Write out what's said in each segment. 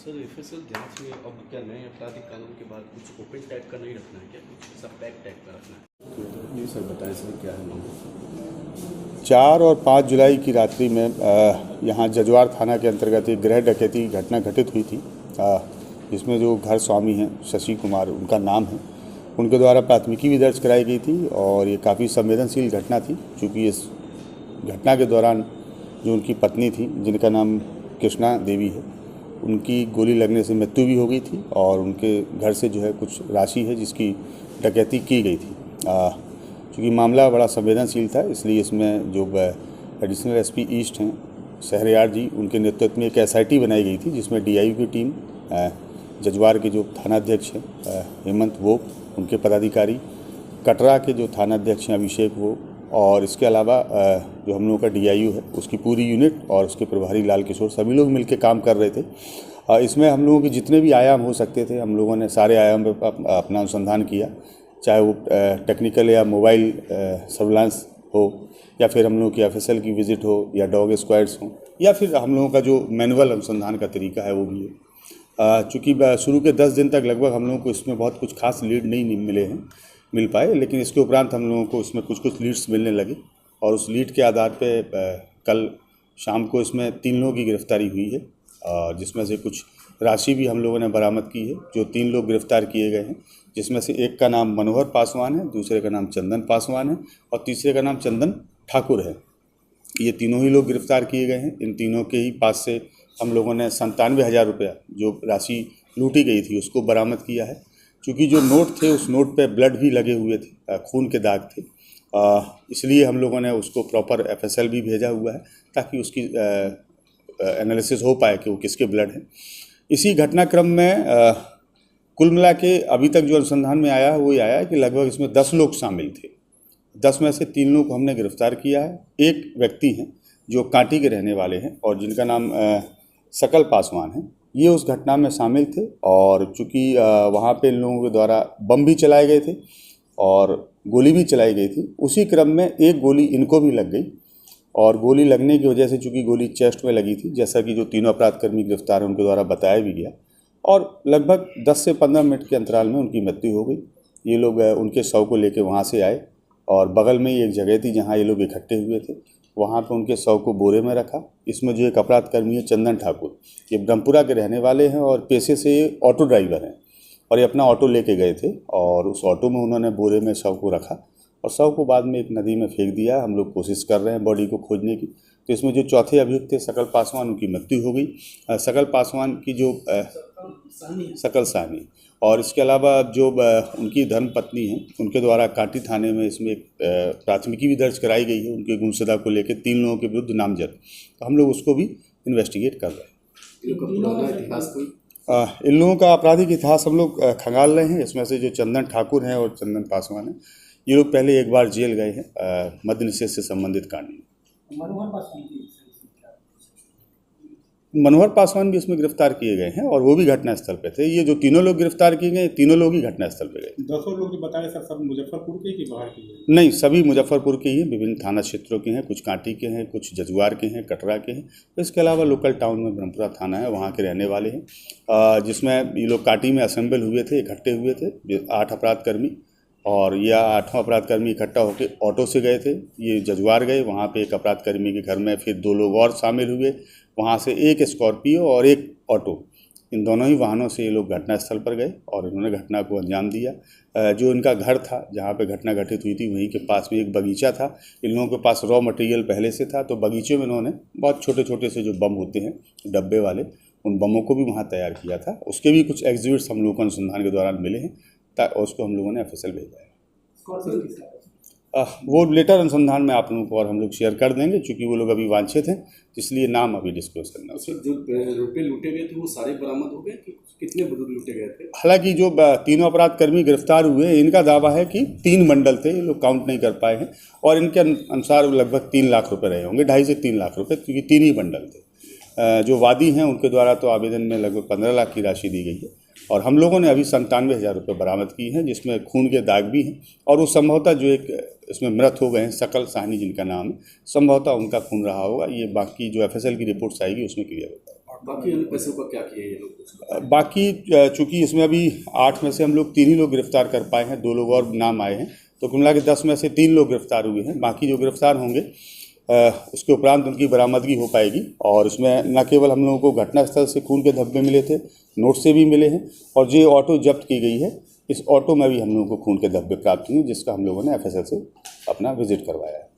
Sir FSL जांच में अब क्या नए आपराधिक कानून के बाद कुछ ओपन टैग का नहीं रखना है क्या, कुछ सब पैक टैग का रखना है? जी सर, बताएं सर क्या है मामला। 4 और 5 जुलाई की रात्रि में यहाँ जजवार थाना के अंतर्गत एक गृह डकैती घटना घटित हुई थी, जिसमें जो घर स्वामी हैं शशि कुमार उनका नाम है, उनके द्वारा प्राथमिकी भी दर्ज कराई गई थी। और ये काफ़ी संवेदनशील घटना थी, क्योंकि इस घटना के दौरान जो उनकी पत्नी थी जिनका नाम कृष्णा देवी है, उनकी गोली लगने से मृत्यु भी हो गई थी और उनके घर से जो है कुछ राशि है जिसकी डकैती की गई थी। चूँकि मामला बड़ा संवेदनशील था, इसलिए इसमें जो एडिशनल एसपी ईस्ट हैं शहरयार जी, उनके नेतृत्व में एक एसआईटी बनाई गई थी, जिसमें डीआईयू की टीम, जजवार के जो थानाध्यक्ष हैं हेमंत वो, उनके पदाधिकारी, कटरा के जो थानाध्यक्ष हैं अभिषेक वो, और इसके अलावा जो हम लोगों का डीआईयू है उसकी पूरी यूनिट और उसके प्रभारी लाल किशोर, सभी लोग मिलकर काम कर रहे थे। इसमें हम लोगों के जितने भी आयाम हो सकते थे, हम लोगों ने सारे आयाम पर अपना अनुसंधान किया, चाहे वो टेक्निकल या मोबाइल सर्विलांस हो, या फिर हम लोगों की एफएसएल की विज़िट हो, या डॉग स्क्वाड्स हो, या फिर हम लोगों का जो मैनुअल अनुसंधान का तरीका है वो भी है। चूँकि शुरू के 10 दिन तक लगभग हम लोगों को इसमें बहुत कुछ खास लीड नहीं मिल पाए, लेकिन इसके उपरांत हम लोगों को इसमें कुछ लीड्स मिलने लगे, और उस लीड के आधार पे कल शाम को इसमें 3 लोगों की गिरफ्तारी हुई है, जिसमें से कुछ राशि भी हम लोगों ने बरामद की है। जो 3 लोग गिरफ्तार किए गए हैं, जिसमें से एक का नाम मनोहर पासवान है, दूसरे का नाम चंदन पासवान है और तीसरे का नाम चंदन ठाकुर है। ये तीनों ही लोग गिरफ्तार किए गए हैं। इन तीनों के ही पास से हम लोगों ने 97,000 रुपया जो राशि लूटी गई थी उसको बरामद किया है। चूँकि जो नोट थे उस नोट पे ब्लड भी लगे हुए थे, खून के दाग थे, इसलिए हम लोगों ने उसको प्रॉपर एफएसएल भी भेजा हुआ है, ताकि उसकी एनालिसिस हो पाए कि वो किसके ब्लड हैं। इसी घटनाक्रम में कुल मिला के अभी तक जो अनुसंधान में आया है वो ये आया है कि लगभग इसमें 10 लोग शामिल थे। 10 में से 3 लोग को हमने गिरफ्तार किया है। एक व्यक्ति हैं जो कांटी के रहने वाले हैं और जिनका नाम सकल पासवान है, ये उस घटना में शामिल थे। और चूँकि वहाँ पे इन लोगों के द्वारा बम भी चलाए गए थे और गोली भी चलाई गई थी, उसी क्रम में एक गोली इनको भी लग गई, और गोली लगने की वजह से चूँकि गोली चेस्ट में लगी थी, जैसा कि जो तीनों अपराधकर्मी गिरफ्तार हैं उनके द्वारा बताया भी गया, और लगभग 10 से 15 मिनट के अंतराल में उनकी मृत्यु हो गई। ये लोग उनके शव को लेकर वहाँ से आए, और बगल में ही एक जगह थी जहाँ ये लोग इकट्ठे हुए थे, वहाँ पे उनके शव को बोरे में रखा। इसमें जो एक अपराधकर्मी है चंदन ठाकुर, ये ब्रह्मपुरा के रहने वाले हैं और पेशे से ये ऑटो ड्राइवर हैं, और ये अपना ऑटो लेके गए थे, और उस ऑटो में उन्होंने बोरे में शव को रखा और शव को बाद में एक नदी में फेंक दिया। हम लोग कोशिश कर रहे हैं बॉडी को खोजने की। तो इसमें जो चौथे अभियुक्त थे सकल पासवान, उनकी मृत्यु हो गई। सकल पासवान की जो सकल साहनी, और इसके अलावा जो उनकी धर्म पत्नी हैं, उनके द्वारा कांटी थाने में इसमें एक प्राथमिकी भी दर्ज कराई गई है उनके गुमशुदा को लेकर 3 लोगों के विरुद्ध नामजद। तो हम लोग उसको भी इन्वेस्टिगेट कर रहे हैं। इन लोगों का आपराधिक इतिहास हम लोग खंगाल रहे हैं। इसमें से जो चंदन ठाकुर हैं और चंदन पासवान हैं, ये लोग पहले एक बार जेल गए हैं मद्य निषेध से संबंधित कांड में। मनोहर पासवान भी इसमें गिरफ्तार किए गए हैं और वो भी घटनास्थल पे थे। ये जो तीनों लोग गिरफ्तार किए गए, तीनों लोग ही घटनास्थल पे गए। 10 लोग जो बताए सर, सब मुजफ्फरपुर के कि बाहर के? नहीं, सभी मुजफ्फरपुर के ही, विभिन्न थाना क्षेत्रों के हैं, कुछ कांटी के हैं, कुछ जजुआर के हैं, कटरा के हैं। इसके अलावा लोकल टाउन में ब्रह्मपुरा थाना है, वहाँ के रहने वाले हैं, जिसमें ये लोग कांटी में असेंबल हुए थे, इकट्ठे हुए थे 8 अपराधकर्मी, और यह 8वां अपराधकर्मी इकट्ठा होकर ऑटो से गए थे। ये जजुआर गए, वहाँ पे एक अपराधकर्मी के घर में फिर 2 लोग और शामिल हुए, वहाँ से एक स्कॉर्पियो और एक ऑटो, इन दोनों ही वाहनों से ये लोग घटनास्थल पर गए और इन्होंने घटना को अंजाम दिया। जो इनका घर था जहाँ पे घटना घटित हुई थी, वहीं के पास में एक बगीचा था। इन लोगों के पास रॉ मटेरियल पहले से था, तो बगीचे में इन्होंने बहुत छोटे छोटे से जो बम होते हैं डब्बे वाले, उन बमों को भी वहाँ तैयार किया था। उसके भी कुछ एग्जिबिट्स हम लोगों को अनुसंधान के दौरान मिले हैं, उसको हम लोगों ने एफएसएल भेजा है। वो लेटर अनुसंधान में आप लोगों को और हम लोग शेयर कर देंगे, क्योंकि वो लोग अभी वांछित हैं, इसलिए नाम अभी डिस्क्लोज करना। जो रुपये लूटे गए थे वो सारे बरामद हो गए कि कितने लूटे गए थे? हालांकि जो तीनों अपराधकर्मी गिरफ्तार हुए, इनका दावा है कि 3 बंडल थे, ये लोग काउंट नहीं कर पाए हैं, और इनके अनुसार लगभग 3 लाख रुपए रहे होंगे, 2.5 से 3 लाख रुपए, क्योंकि 3 ही बंडल थे। जो वादी हैं उनके द्वारा तो आवेदन में लगभग 15 लाख की राशि दी गई है, और हम लोगों ने अभी 97,000 रुपये बरामद की हैं, जिसमें खून के दाग भी हैं और वो संभवतः जो एक इसमें मृत हो गए हैं सकल साहनी जिनका नाम है, संभवतः उनका खून रहा होगा। ये बाकी जो FSL की रिपोर्ट्स आएगी उसमें क्लियर होगा। बाकी अन्य पैसों का क्या किया ये लोग? बाकी चूँकि इसमें अभी 8 में से हम लोग 3 ही लोग गिरफ्तार कर पाए हैं, 2 लोग और नाम आए हैं, तो कुल मिला के 10 में से 3 लोग गिरफ्तार हुए हैं। बाकी जो गिरफ्तार होंगे उसके उपरांत उनकी बरामदगी हो पाएगी। और इसमें न केवल हम लोगों को घटनास्थल से खून के धब्बे मिले थे, नोट से भी मिले हैं, और जो ऑटो जब्त की गई है इस ऑटो में भी हम लोगों को खून के धब्बे प्राप्त हुए, जिसका हम लोगों ने FSL से अपना विजिट करवाया है।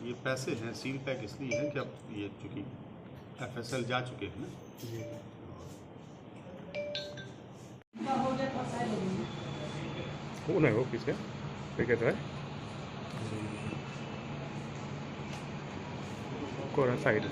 ये पैसे हैं सील पैक इसलिए है कि अब ये चूँकि FSL जा चुके हैं ना। कौन है वो, किसका क्या कहता है? कौन है साइड